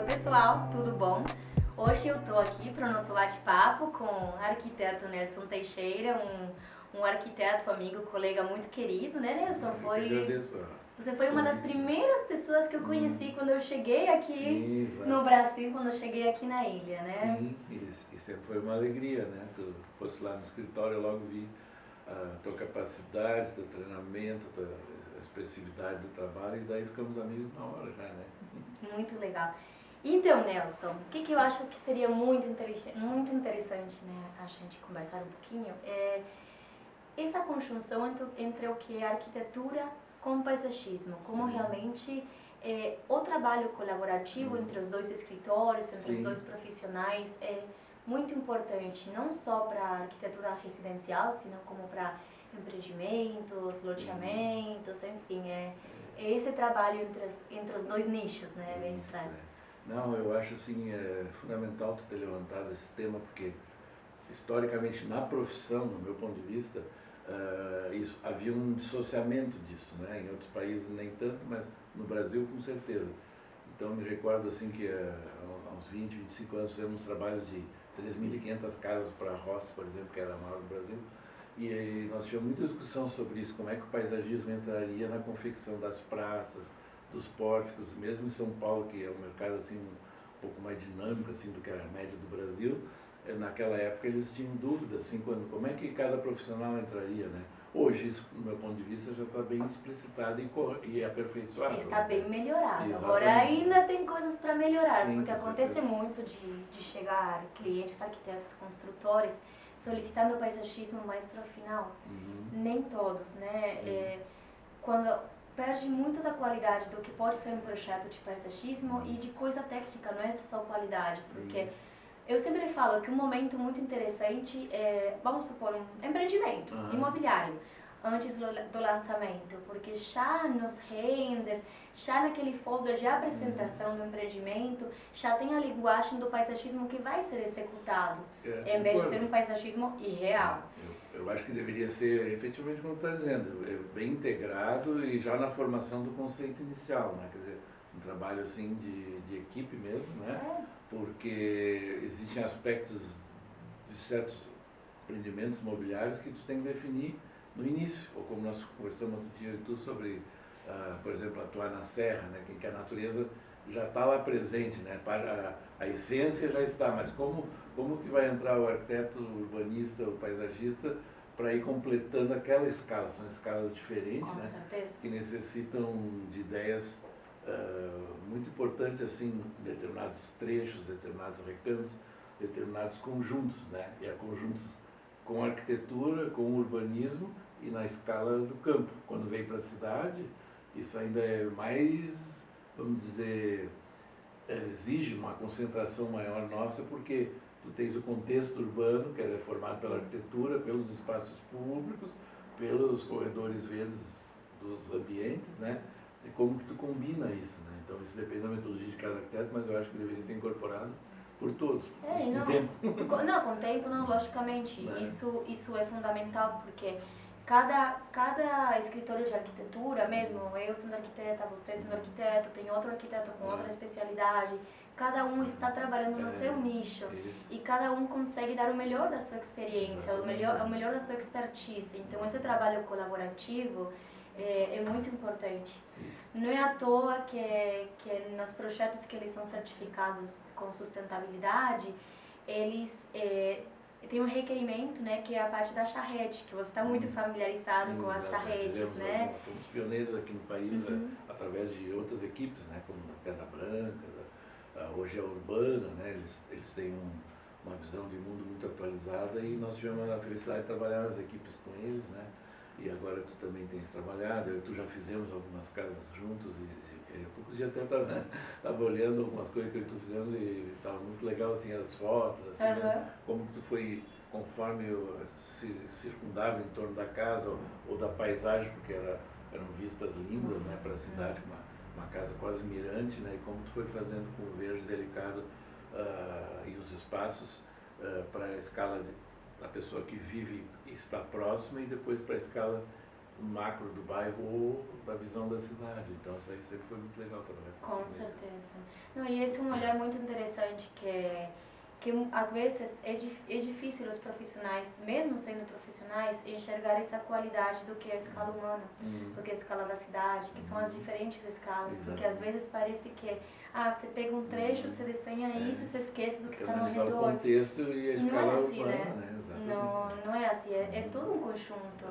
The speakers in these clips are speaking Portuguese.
pessoal, tudo bom? Hoje eu estou aqui para o nosso bate-papo com o arquiteto Nelson Teixeira, um arquiteto, amigo, colega muito querido, né, Nelson? Você foi uma das primeiras pessoas que eu conheci quando eu cheguei aqui no Brasil, quando eu cheguei aqui na ilha, né? Sim, e sempre foi uma alegria, né? Tu fosse lá no escritório, eu logo vi a tua capacidade, teu treinamento, tua expressividade do trabalho, e daí ficamos amigos na hora já, né? Muito legal. Então, Nelson, o que eu acho que seria muito interessante, né, a gente conversar um pouquinho, é essa conjunção entre o que é arquitetura com paisagismo, como realmente o trabalho colaborativo entre os dois escritórios, entre os dois profissionais é muito importante, não só para a arquitetura residencial, sino como para empreendimentos, loteamentos, enfim, é esse trabalho entre os dois nichos, né, bem dizer. Não, eu acho assim, fundamental tu ter levantado esse tema, porque historicamente na profissão, no meu ponto de vista, havia um dissociamento disso, né? Em outros países nem tanto, mas no Brasil com certeza. Então me recordo assim que há uns 20, 25 anos fizemos trabalhos de 3.500 casas para a Roça, por exemplo, que era a maior do Brasil, e nós tivemos muita discussão sobre isso, como é que o paisagismo entraria na confecção das praças, dos pórticos, mesmo em São Paulo, que é um mercado assim um pouco mais dinâmico assim do que a média do Brasil. Naquela época eles tinham dúvida assim, como é que cada profissional entraria, né? Hoje isso, do meu ponto de vista, já está bem explicitado e aperfeiçoado. Está bem melhorado. Exatamente. Agora ainda tem coisas para melhorar, Sim, porque acontece muito de chegar clientes, arquitetos, construtores solicitando paisagismo mais para o final. Nem todos, né? Quando perde muito da qualidade do que pode ser um projeto de paisagismo e de coisa técnica, não é só qualidade, porque eu sempre falo que um momento muito interessante é, vamos supor, um empreendimento imobiliário antes do lançamento, porque já nos renders, já naquele folder de apresentação do empreendimento, já tem a linguagem do paisagismo que vai ser executado, em vez de ser um paisagismo irreal. Eu acho que deveria ser, efetivamente, como está dizendo, bem integrado e já na formação do conceito inicial, né? Quer dizer, um trabalho assim de equipe mesmo, né? Porque existem aspectos de certos empreendimentos imobiliários que tu tem que definir no início, ou como nós conversamos outro dia tu sobre, por exemplo, atuar na serra, né? Que a natureza já está lá presente, né? A essência já está, mas como que vai entrar o arquiteto, o urbanista, o paisagista para ir completando aquela escala? São escalas diferentes, Com né? certeza. Que necessitam de ideias muito importantes assim, determinados trechos, determinados recantos, determinados conjuntos, né? E há conjuntos com arquitetura, com urbanismo e na escala do campo. Quando vem para a cidade, isso ainda é mais, vamos dizer, exige uma concentração maior nossa, porque tu tens o contexto urbano, que é formado pela arquitetura, pelos espaços públicos, pelos corredores verdes dos ambientes, né? E como que tu combina isso, né? Então isso depende da metodologia de cada arquiteto, mas eu acho que deveria ser incorporado por todos, Não, com tempo. Não, com tempo, não, logicamente. Isso é fundamental, porque cada escritório de arquitetura, mesmo eu sendo arquiteta, você sendo arquiteto, tem outro arquiteto com outra especialidade, cada um está trabalhando no seu nicho e cada um consegue dar o melhor da sua experiência, o melhor da sua expertise. Então esse trabalho colaborativo é muito importante. Não é à toa que nos projetos que eles são certificados com sustentabilidade, eles têm um requerimento, né, que é a parte da charrete, que você está muito familiarizado com as charretes, né? Fomos pioneiros aqui no país através de outras equipes, né, como a Pedra Branca, hoje é a Urbana, né? Eles têm uma visão de mundo muito atualizada e nós tivemos a felicidade de trabalhar nas equipes com eles, né? E agora tu também tens trabalhado, eu e tu já fizemos algumas casas juntos e há poucos dias até estava olhando algumas coisas que eu e tu fizemos e estava muito legal assim as fotos, assim, né? Como que tu foi, conforme se circundava em torno da casa ou da paisagem, porque eram vistas lindas, né, para a cidade, uma casa quase mirante, né? E como tu foi fazendo com o verde delicado e os espaços para a escala da pessoa que vive e está próxima e depois para a escala macro do bairro ou da visão da cidade. Então isso aí sempre foi muito legal trabalhar. Com certeza. Não, e esse é um olhar muito interessante que às vezes é difícil os profissionais, mesmo sendo profissionais, enxergar essa qualidade do que é a escala humana, do que é a escala da cidade, que são as diferentes escalas, porque às vezes parece que você pega um trecho, você desenha isso e você esquece do que está no redor. O contexto e a escala não é assim, urbana, né? Exatamente. Não é assim, é todo um conjunto.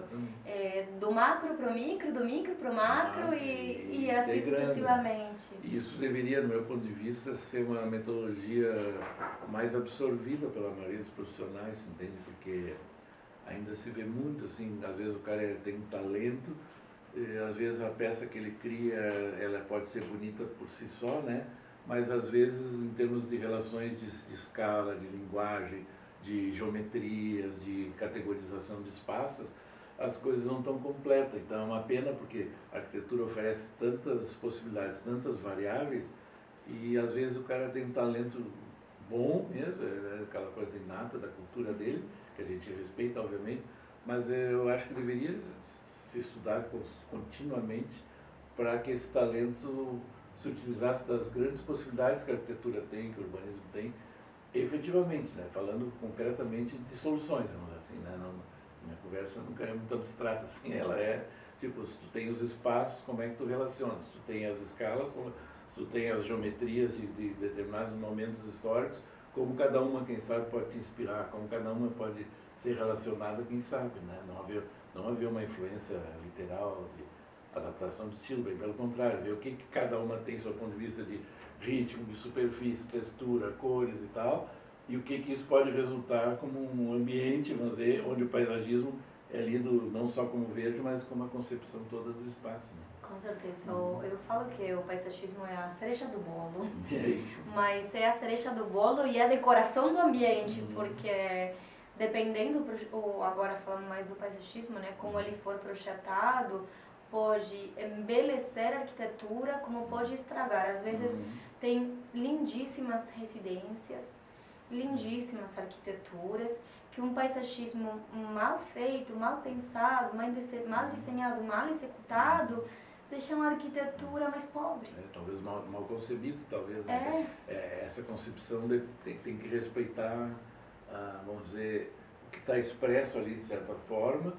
Do macro para o micro, do micro para o macro e assim sucessivamente. Isso deveria, do meu ponto de vista, ser uma metodologia mais absorvida pela maioria dos profissionais, entende? Porque ainda se vê muito, assim, às vezes o cara tem um talento, às vezes a peça que ele cria, ela pode ser bonita por si só, né? Mas às vezes em termos de relações de escala, de linguagem, de geometrias, de categorização de espaços, as coisas não estão completas. Então é uma pena porque a arquitetura oferece tantas possibilidades, tantas variáveis, e às vezes o cara tem um talento bom mesmo, é aquela coisa inata da cultura dele, que a gente respeita obviamente, mas eu acho que deveria se estudar continuamente para que esse talento se utilizasse das grandes possibilidades que a arquitetura tem, que o urbanismo tem, efetivamente, né? Falando concretamente de soluções, vamos dizer assim, né? Não, minha conversa nunca é muito abstrata, assim, ela é, tipo, se tu tem os espaços, como é que tu relacionas? Se tu tem as escalas, se tu tem as geometrias de determinados momentos históricos, como cada uma, quem sabe, pode te inspirar, como cada uma pode ser relacionada, quem sabe, né? Não haver uma influência literal de adaptação de estilo, bem pelo contrário, ver o que cada uma tem do seu ponto de vista de ritmo, de superfície, textura, cores e tal, e o que isso pode resultar como um ambiente, vamos dizer, onde o paisagismo é lido não só como verde, mas como a concepção toda do espaço. Né? Com certeza. Eu falo que o paisagismo é a cereja do bolo, mas é a cereja do bolo e a decoração do ambiente, porque dependendo, agora falando mais do paisagismo, né, como ele for projetado, pode embelecer a arquitetura, como pode estragar. Às vezes tem lindíssimas residências, lindíssimas arquiteturas, que um paisagismo mal feito, mal pensado, mal desenhado, mal executado, deixa uma arquitetura mais pobre. Talvez mal concebido, talvez. Né? Essa concepção tem que respeitar, vamos dizer, o que está expresso ali de certa forma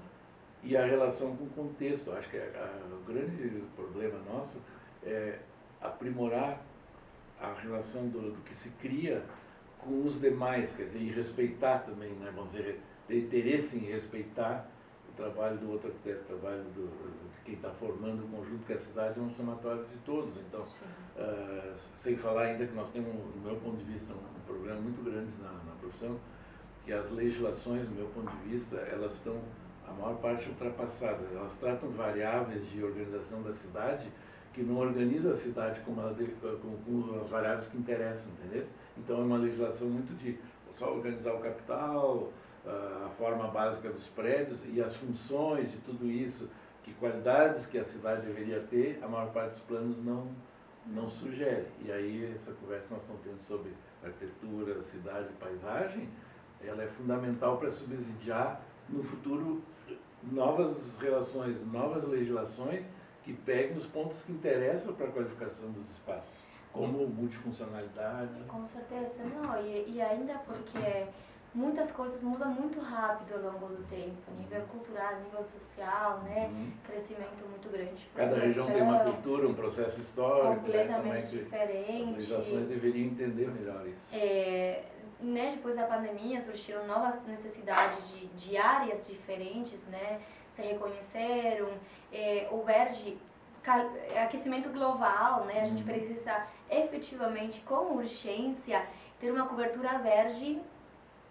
e a relação com o contexto. Acho que o grande problema nosso é aprimorar a relação do que se cria com os demais, quer dizer, e respeitar também, né? Vamos dizer, ter interesse em respeitar o trabalho do outro arquiteto, o trabalho de quem está formando o conjunto, que a cidade é um somatório de todos. Então, sem falar ainda que nós temos, do meu ponto de vista, um problema muito grande na profissão, que as legislações, do meu ponto de vista, elas estão, a maior parte, ultrapassadas. Elas tratam variáveis de organização da cidade que não organiza a cidade com as variáveis que interessam, entendeu? Então é uma legislação muito de só organizar o capital, a forma básica dos prédios e as funções de tudo isso, que qualidades que a cidade deveria ter, a maior parte dos planos não sugere. E aí essa conversa que nós estamos tendo sobre arquitetura, cidade e paisagem, ela é fundamental para subsidiar no futuro novas relações, novas legislações que peguem os pontos que interessam para a qualificação dos espaços, como multifuncionalidade. Com certeza, não, e ainda porque muitas coisas mudam muito rápido ao longo do tempo, nível cultural, nível social, né? Crescimento muito grande. Cada região tem uma cultura, um processo histórico. Completamente diferente. As legislações deveriam entender melhor isso. Né, depois da pandemia surgiram novas necessidades de áreas diferentes, né? Se reconheceram, o verde, aquecimento global, né? A gente precisa efetivamente, com urgência, ter uma cobertura verde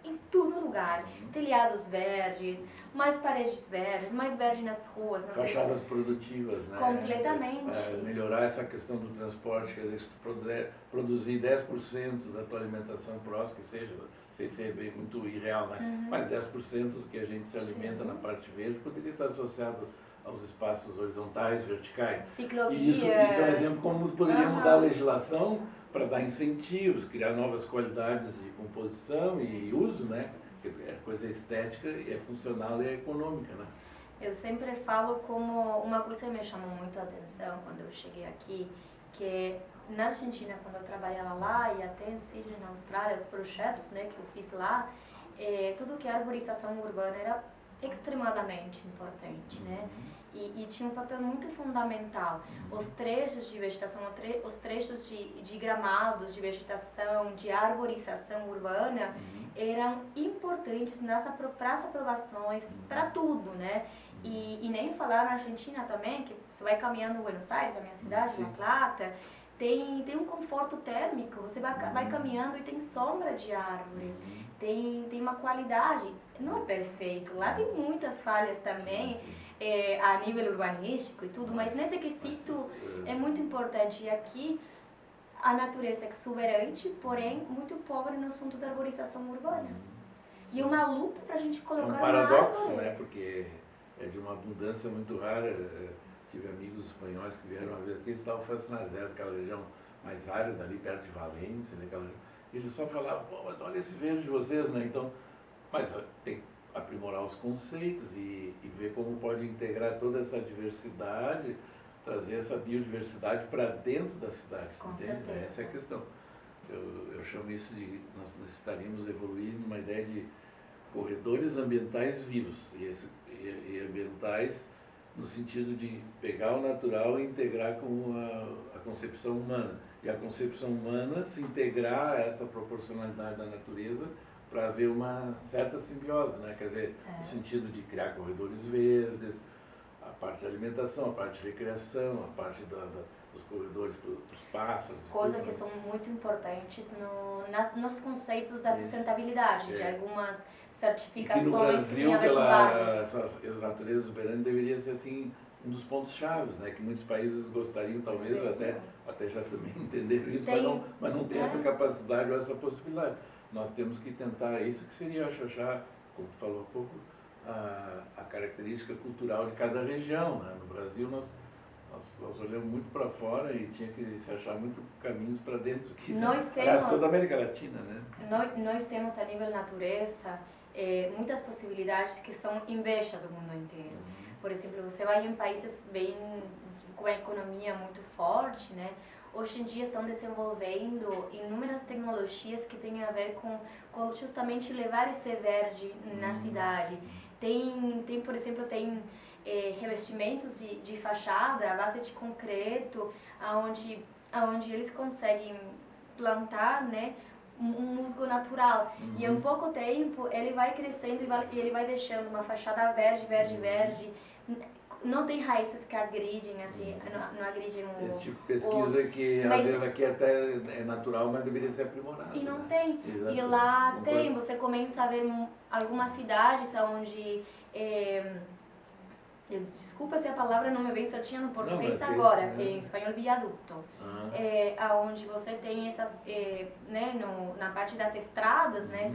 em todo lugar. Telhados verdes, mais paredes verdes, mais verde nas ruas. Nas fachadas produtivas, né? Completamente. Melhorar essa questão do transporte, quer dizer, se tu produzir 10% da tua alimentação próxima, que seja, sem ser bem muito irreal, né? Mas 10% do que a gente se alimenta na parte verde poderia estar associado aos espaços horizontais, verticais. Ciclovias. E isso é um exemplo como poderia mudar a legislação para dar incentivos, criar novas qualidades de composição e uso, né? É coisa estética, é funcional e é econômica, né? Eu sempre falo como uma coisa que me chamou muito a atenção quando eu cheguei aqui, que na Argentina, quando eu trabalhava lá e até em Sydney, na Austrália, os projetos, né, que eu fiz lá, tudo que é arborização urbana era extremadamente importante, né? E tinha um papel muito fundamental. Os trechos de vegetação, os trechos de gramados, de vegetação, de arborização urbana eram importantes para as aprovações, para tudo, né? E nem falar na Argentina também, que você vai caminhando em Buenos Aires, a minha cidade, La Plata, tem um conforto térmico, você vai caminhando e tem sombra de árvores, tem uma qualidade, não é perfeito, lá tem muitas falhas também, a nível urbanístico e tudo, mas nesse quesito é muito importante. E aqui a natureza é exuberante, porém muito pobre no assunto da arborização urbana. E uma luta para a gente colocar um paradoxo, né? Porque é de uma abundância muito rara. Tive amigos espanhóis que vieram uma vez aqui, eles estavam fascinados, era aquela região mais árida, ali perto de Valência, né? Eles só falavam, pô, mas olha esse verde de vocês, né? Então, mas tem que aprimorar os conceitos e ver como pode integrar toda essa diversidade, trazer essa biodiversidade para dentro da cidade. Com entende? certeza. Essa é a questão. Eu chamo isso de, nós necessitaríamos evoluir numa ideia de corredores ambientais vivos, e ambientais no sentido de pegar o natural e integrar com a concepção humana. E a concepção humana se integrar a essa proporcionalidade da natureza para haver uma certa simbiose, né? Quer dizer, no sentido de criar corredores verdes, a parte de alimentação, a parte de recreação, a parte dos corredores para os pássaros. Coisas que são muito importantes nos conceitos da sustentabilidade, de algumas certificações que no Brasil, que tem a ver com bairros. essa natureza exuberante deveria ser assim um dos pontos chaves, né? Que muitos países gostariam, talvez, até já também entenderam isso, mas não tem essa capacidade ou essa possibilidade. Nós temos que tentar, isso que seria, acho, como tu falou há pouco, a característica cultural de cada região, né? No Brasil, nós olhamos muito para fora e tinha que se achar muito caminhos para dentro. Aliás, toda a América Latina, né? Nós temos, a nível natureza, muitas possibilidades que são inveja do mundo inteiro. Por exemplo, você vai em países com a economia muito forte, né? Hoje em dia estão desenvolvendo inúmeras tecnologias que têm a ver com justamente levar esse verde na cidade. Por exemplo, revestimentos de fachada à base de concreto, onde eles conseguem plantar, né, um musgo natural. E em pouco tempo ele vai crescendo e ele vai deixando uma fachada verde. Não tem raízes que agridem, assim, não agridem o... Esse tipo de pesquisa que às vezes aqui até é natural, mas deveria ser aprimorado. E não tem. Exatamente. E lá tem, você começa a ver algumas cidades onde... desculpa se a palavra não me vem certinha no português agora, em espanhol viaduto. Onde você tem essas, né, na parte das estradas, né,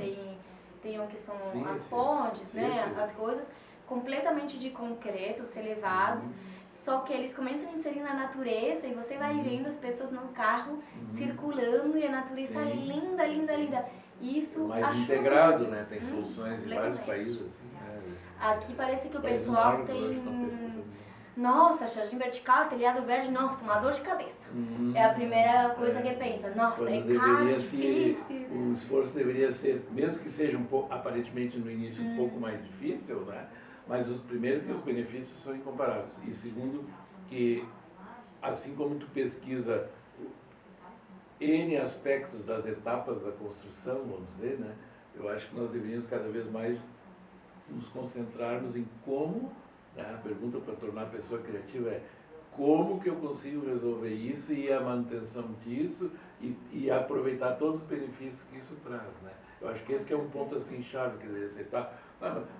tem o que são as pontes, né, as coisas completamente de concretos elevados, só que eles começam a inserir na natureza e você vai vendo as pessoas no carro circulando e a natureza linda. Isso mais integrado, né? Tem soluções em vários países. Assim, aqui parece que o pessoal tem... Nossa, jardim vertical, telhado verde, nossa, uma dor de cabeça. É a primeira coisa que pensa. Nossa, é caro, difícil. O esforço deveria ser, mesmo que seja aparentemente no início um pouco mais difícil, né? Mas primeiro que os benefícios são incomparáveis. E segundo que, assim como tu pesquisa N aspectos das etapas da construção, vamos dizer, né? Eu acho que nós deveríamos cada vez mais nos concentrarmos em como, né? A pergunta para tornar a pessoa criativa é como que eu consigo resolver isso e a manutenção disso e aproveitar todos os benefícios que isso traz, né? Eu acho que esse que é um ponto assim chave que deveria ser, tá?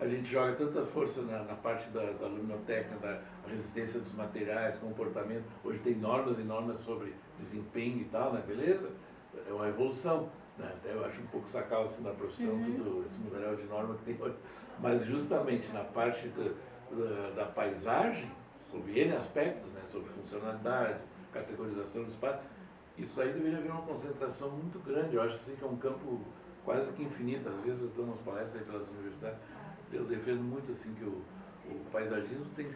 A gente joga tanta força na parte da luminotécnica, da resistência dos materiais, comportamento. Hoje tem normas e normas sobre desempenho e tal, né? Beleza? É uma evolução, né? Até eu acho um pouco sacal assim na profissão, tudo esse mudaréu de norma que tem hoje. Mas justamente na parte da paisagem, sobre N aspectos, né? Sobre funcionalidade, categorização do espaço, isso aí deveria haver uma concentração muito grande. Eu acho assim que é um campo quase que infinito. Às vezes eu dou umas palestras aí pelas universidades, eu defendo muito assim que o paisagismo tem que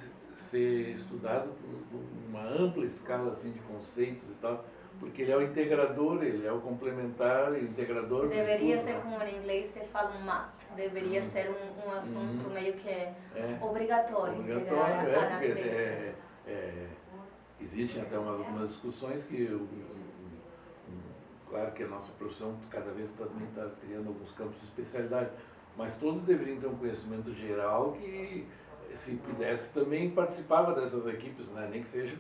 ser estudado por uma ampla escala assim, de conceitos e tal, porque ele é o integrador, ele é o complementar, o integrador. Deveria tudo, ser né? como em inglês se fala um must, deveria ser um assunto meio que obrigatório, integrar a porque natureza. existem até algumas discussões que, claro que a nossa profissão cada vez também está criando alguns campos de especialidade, mas todos deveriam ter um conhecimento geral que, se pudesse, também participava dessas equipes, né? Nem que seja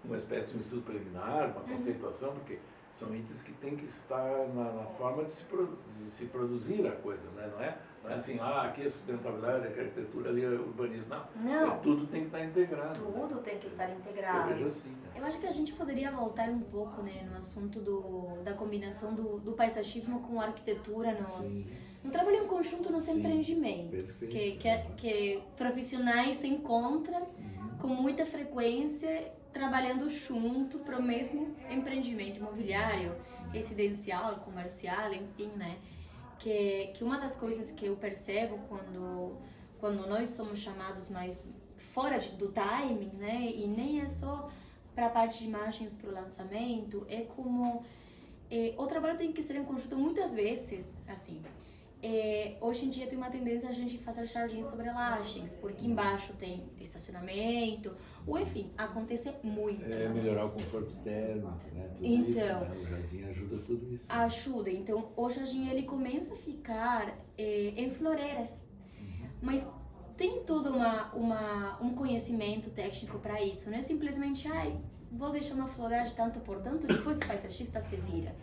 uma espécie de um estudo preliminar, uma conceituação, porque são itens que têm que estar na forma de se produzir a coisa, né? Não é assim, aqui é sustentabilidade, aqui é arquitetura, ali é urbanismo. Não. Tudo tem que estar integrado. Tudo tem que estar integrado. Eu vejo assim, né? Eu acho que a gente poderia voltar um pouco, né, no assunto da combinação do paisagismo com a arquitetura no trabalho em conjunto nos empreendimentos, que profissionais se encontram com muita frequência trabalhando junto para o mesmo empreendimento imobiliário, residencial, comercial, enfim, né? Que uma das coisas que eu percebo quando nós somos chamados mais fora do timing, né? E nem é só para a parte de imagens para o lançamento, é como o trabalho tem que ser em conjunto muitas vezes, assim. Hoje em dia tem uma tendência a gente fazer jardins sobre lajes, porque embaixo tem estacionamento, ou enfim, acontece muito. Melhorar o conforto térmico, né? Tudo então, isso, né? O jardim ajuda tudo isso. Ajuda, então o jardim ele começa a ficar em floreiras, mas tem todo um conhecimento técnico para isso, não é simplesmente, vou deixar uma floresta tanto por tanto, depois o paisagista se vira.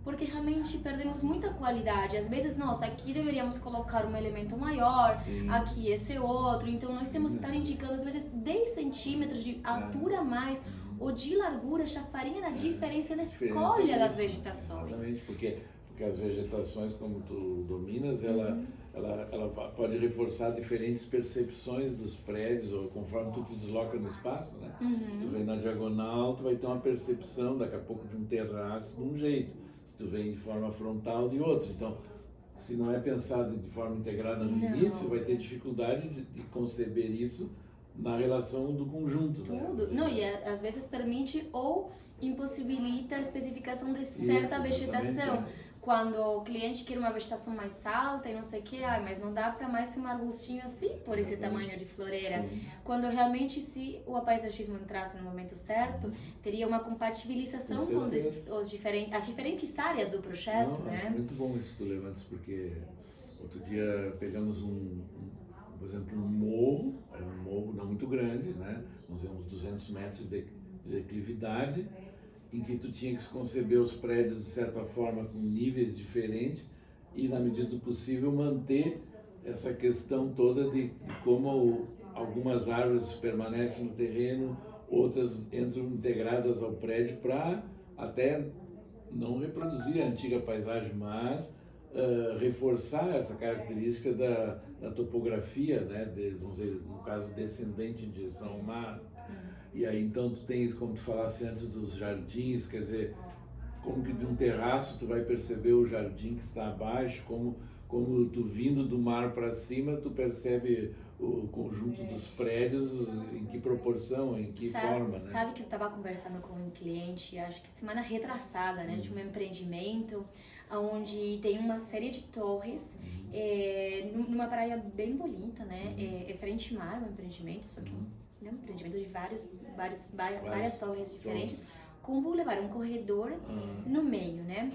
Porque realmente perdemos muita qualidade. Às vezes, nossa, aqui deveríamos colocar um elemento maior, aqui esse outro. Então, nós temos que estar indicando, às vezes, 10 centímetros de altura a mais ou de largura já faria a diferença na escolha das vegetações. Exatamente, porque as vegetações, como tu dominas, ela pode reforçar diferentes percepções dos prédios, ou conforme tu te desloca no espaço, né? Se tu vem na diagonal, tu vai ter uma percepção, daqui a pouco, de um terraço de um jeito. Se tu vem de forma frontal, de outro. Então, se não é pensado de forma integrada no início, vai ter dificuldade de conceber isso na relação do conjunto. Tudo. Né? Não, e às vezes permite ou impossibilita a especificação de certa vegetação. Quando o cliente quer uma vegetação mais alta e não sei o que, mas não dá para mais um arbustinho assim, por esse tamanho de floreira. Quando realmente, se o paisagismo entrasse no momento certo, teria uma compatibilização com as diferentes áreas do projeto, não, né? Acho muito bom isso que tu levantas, porque outro dia pegamos por exemplo, um morro, era um morro não muito grande, né? Uns 200 metros de declividade, em que tu tinha que conceber os prédios de certa forma com níveis diferentes e, na medida do possível, manter essa questão toda de como algumas árvores permanecem no terreno, outras entram integradas ao prédio para até não reproduzir a antiga paisagem, mas reforçar essa característica da topografia, né? Vamos dizer, no caso, descendente em direção ao mar. E aí então tu tens, como tu falasse antes, dos jardins, quer dizer, como que de um terraço tu vai perceber o jardim que está abaixo, como tu vindo do mar para cima, tu percebe o conjunto dos prédios, em que proporção, em que forma, né? Sabe que eu estava conversando com um cliente, acho que semana retrasada, né, de um empreendimento, onde tem uma série de torres, numa praia bem bonita, né, é frente mar o empreendimento, só que é um empreendimento de várias torres diferentes, com um boulevard, um corredor no meio, né?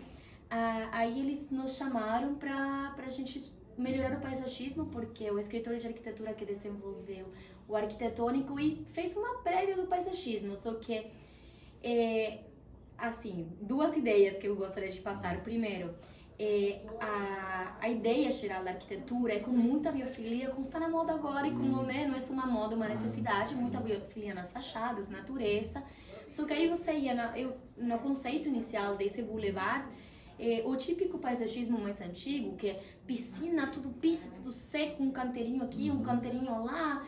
Aí eles nos chamaram para a gente melhorar o paisagismo, porque o escritório de arquitetura que desenvolveu o arquitetônico e fez uma prévia do paisagismo, só que, assim, duas ideias que eu gostaria de passar. Primeiro, a ideia geral da arquitetura é com muita biofilia, como está na moda agora, e como, né, não é só uma moda, uma necessidade, muita biofilia nas fachadas, natureza. Só que aí você ia no conceito inicial desse boulevard, o típico paisagismo mais antigo, que é piscina, tudo piso, tudo seco, um canteirinho aqui, um canteirinho lá,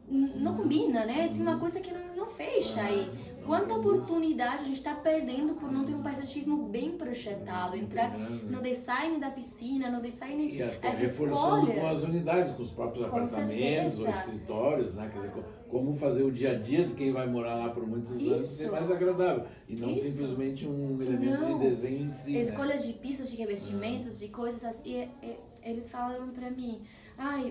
não combina, né? Tem uma coisa que não fecha aí. Quanta oportunidade a gente está perdendo por não ter um paisagismo bem projetado, entrar no design da piscina, no design e até as reforçando escolhas. com as unidades, com os próprios Com apartamentos ou certeza. escritórios, né? Quer dizer, como fazer o dia a dia de quem vai morar lá por muitos anos ser mais agradável e não simplesmente um elemento de desenho em si, escolhas de pisos, de revestimentos, de coisas assim. Eles falaram para mim,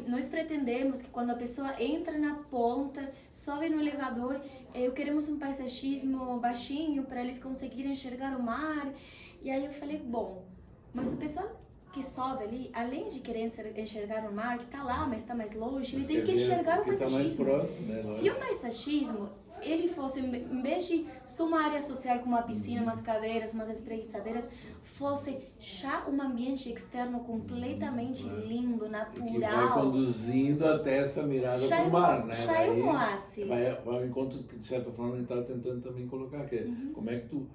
nós pretendemos que quando a pessoa entra na ponta, sobe no elevador, queremos um paisagismo baixinho para eles conseguirem enxergar o mar. E aí eu falei, bom, mas o pessoal que sobe ali, além de querer enxergar o mar, que tá lá, mas tá mais longe, ele tem que enxergar o paisagismo. Tá mais próximo, né? Se o paisagismo, ele fosse, em vez de só uma área social com uma piscina, umas cadeiras, umas espreguiçadeiras, fosse já um ambiente externo completamente lindo, natural. Que vai conduzindo até essa mirada para o mar, né? Já é um oásis. Vai ao encontro que, de certa forma, a gente estava tentando também colocar, que é como é que tu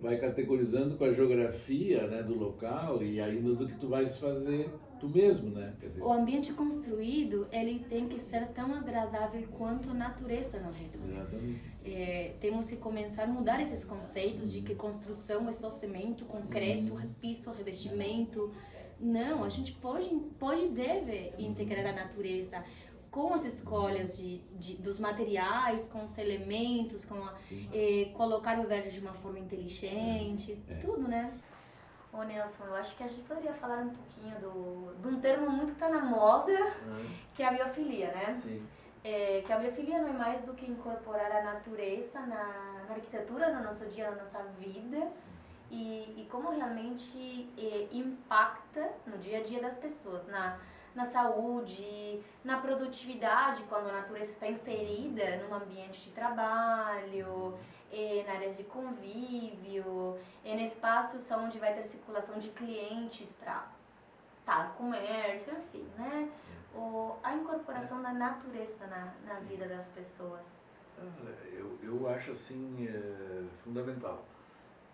vai categorizando com a geografia, né, do local e ainda do que tu vais fazer tu mesmo, né? Quer dizer, o ambiente construído, ele tem que ser tão agradável quanto a natureza no redor. Exatamente. Temos que começar a mudar esses conceitos de que construção é só cimento, concreto, piso, revestimento. Não, a gente pode e deve integrar a natureza com as escolhas dos materiais, com os elementos, colocar o verde de uma forma inteligente, tudo, né? Ô Nelson, eu acho que a gente poderia falar um pouquinho de um termo muito que está na moda, que é a biofilia, né? Sim. Que a biofilia não é mais do que incorporar a natureza na arquitetura, no nosso dia, na nossa vida, e como realmente impacta no dia a dia das pessoas, na saúde, na produtividade, quando a natureza está inserida num ambiente de trabalho, na área de convívio, em espaços onde vai ter circulação de clientes para comércio, enfim, né? A incorporação da natureza na vida das pessoas. Eu acho assim fundamental.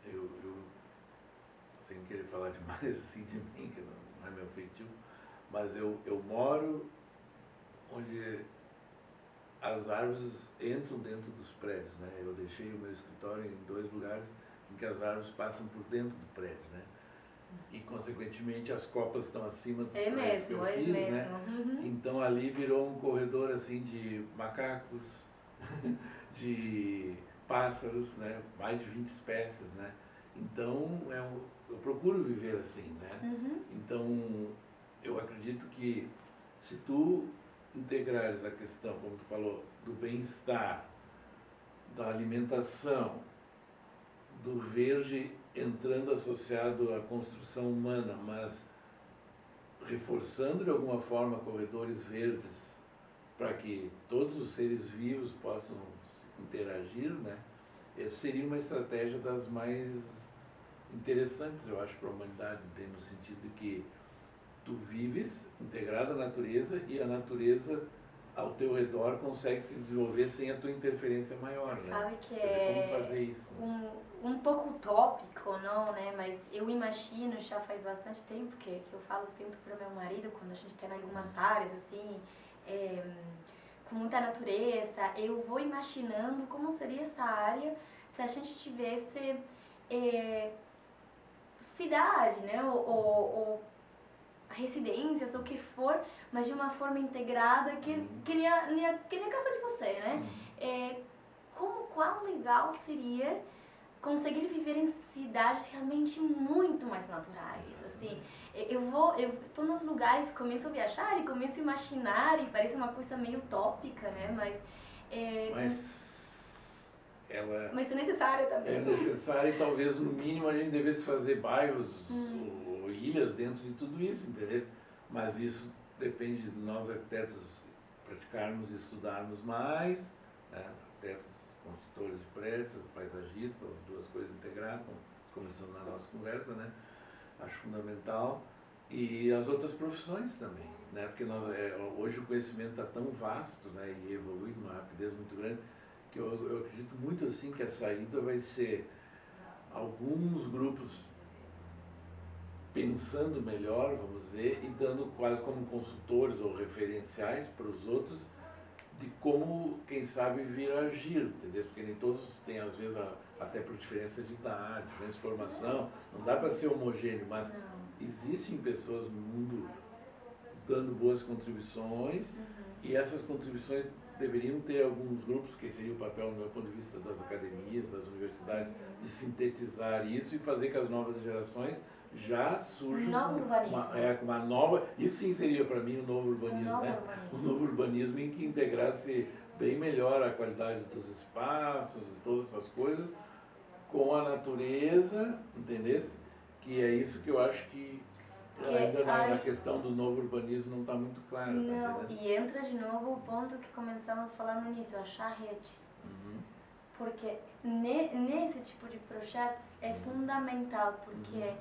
Eu sem querer falar demais assim de mim, que não é meu feitio, mas eu moro onde as árvores entram dentro dos prédios, né? Eu deixei o meu escritório em 2 lugares em que as árvores passam por dentro do prédio, né? E, consequentemente, as copas estão acima dos prédios que eu fiz, né? Então, ali virou um corredor, assim, de macacos, de pássaros, né? Mais de 20 espécies, né? Então, eu procuro viver assim, né? Então, eu acredito que se tu integrares a questão, como tu falou, do bem-estar, da alimentação, do verde entrando associado à construção humana, mas reforçando de alguma forma corredores verdes para que todos os seres vivos possam interagir, né? Essa seria uma estratégia das mais interessantes, eu acho, para a humanidade, no sentido de que tu vives integrado à natureza e a natureza ao teu redor consegue se desenvolver sem a tua interferência maior, né? Sabe que como fazer isso? Um pouco utópico, não, né? Mas eu imagino, já faz bastante tempo que eu falo sempre para o meu marido, quando a gente tem algumas áreas, assim, com muita natureza, eu vou imaginando como seria essa área se a gente tivesse cidade, né? Ou residências, ou o que for, mas de uma forma integrada, que nem a casa de você, né? Quão legal seria conseguir viver em cidades realmente muito mais naturais, assim. Eu tô nos lugares, começo a viajar e começo a imaginar, e parece uma coisa meio utópica, né? Mas é necessário também. É necessário e talvez no mínimo a gente devesse fazer bairros ou ilhas dentro de tudo isso, entendeu? Mas isso depende de nós arquitetos praticarmos e estudarmos mais, né? Arquitetos, construtores de prédios, paisagistas, as duas coisas integradas, começando na nossa conversa, né? Acho fundamental. E as outras profissões também, né? Porque hoje o conhecimento está tão vasto, né? E evolui numa rapidez muito grande, que eu acredito muito assim que a saída vai ser alguns grupos pensando melhor, vamos dizer, e dando quase como consultores ou referenciais para os outros de como, quem sabe, vir a agir, entendeu? Porque nem todos têm, às vezes, até por diferença de idade, diferença de formação, não dá para ser homogêneo, mas existem pessoas no mundo dando boas contribuições e essas contribuições deveriam ter alguns grupos, que seria o papel, no meu ponto de vista, das academias, das universidades, de sintetizar isso e fazer que as novas gerações já surjam com uma nova. Isso sim seria para mim o novo urbanismo, né? O novo urbanismo em que integrasse bem melhor a qualidade dos espaços e todas essas coisas com a natureza, entendesse? Que é isso que eu acho que ainda na questão do novo urbanismo não está muito claro. Não, e entra de novo o ponto que começamos falando no início, achar redes. Porque nesse tipo de projetos é fundamental, porque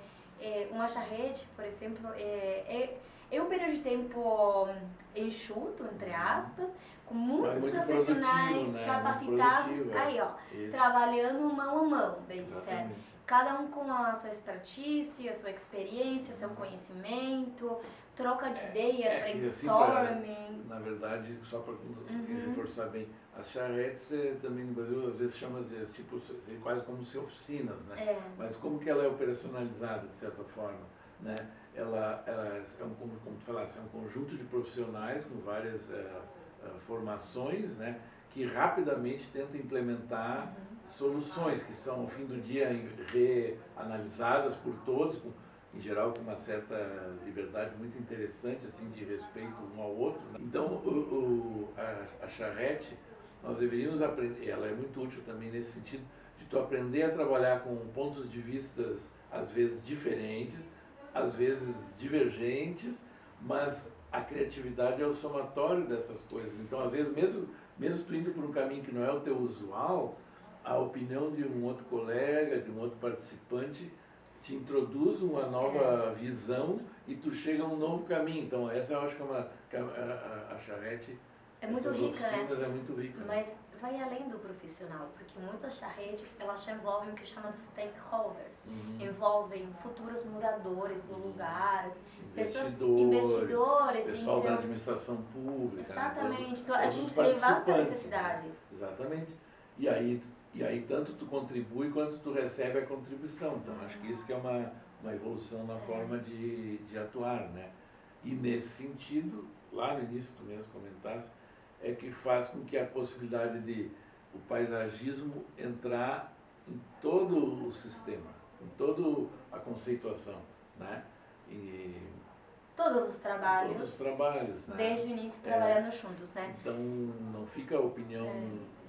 uma charrete, por exemplo, é um período de tempo enxuto, entre aspas, com muitos profissionais capacitados aí, ó, trabalhando mão a mão, bem disser. Cada um com a sua expertise, a sua experiência, seu conhecimento, troca de ideias, brainstorming. Assim, na verdade, só para reforçar bem, as charretes também no Brasil às vezes chamam tipo, quase como se oficinas, né? Mas como que ela é operacionalizada de certa forma, né? Ela é como tu falasse, é um conjunto de profissionais com várias formações, né? Que rapidamente tentam implementar soluções que são, ao fim do dia, reanalisadas por todos, em geral com uma certa liberdade muito interessante, assim, de respeito um ao outro, né? Então, a charrete, nós deveríamos aprender, ela é muito útil também nesse sentido, de tu aprender a trabalhar com pontos de vistas, às vezes diferentes, às vezes divergentes, mas a criatividade é o somatório dessas coisas. Então, às vezes, mesmo tu indo por um caminho que não é o teu usual, a opinião de um outro colega, de um outro participante, te introduz uma nova visão e tu chega a um novo caminho. Então, essa eu acho que a charrete é muito rica, né? É muito rica. Mas vai além do profissional, porque muitas charretes, elas já envolvem o que chama de stakeholders. Envolvem futuros moradores do lugar, investidores, pessoal da administração pública. Exatamente. Né? A gente levanta necessidades. Exatamente. E aí tanto tu contribui quanto tu recebe a contribuição. Então, acho que isso que é uma evolução na forma de atuar, né? E nesse sentido, lá no início tu mesmo comentaste, é que faz com que a possibilidade de o paisagismo entrar em todo o sistema, em toda a conceituação, né? E todos os trabalhos. Todos os trabalhos, né? Desde o início trabalhando juntos, né? Então, não fica a opinião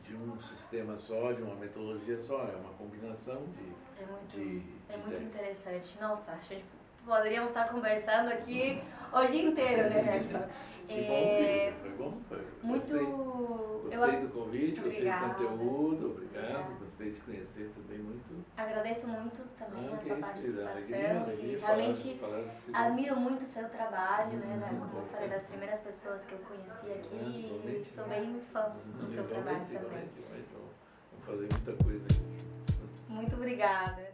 de um sistema só, de uma metodologia só, é uma combinação de muito interessante. Nossa, a gente poderíamos estar conversando aqui o dia inteiro, né, Nelson? Foi bom. Muito. Gostei do convite, gostei do conteúdo, obrigado. Gostei de conhecer também muito. Agradeço muito também a tua participação. Alegria, realmente admiro muito o seu trabalho, né? Como eu falei, das primeiras pessoas que eu conheci aqui, e sou bem fã do seu trabalho também. Vamos fazer muita coisa aqui. Muito obrigada.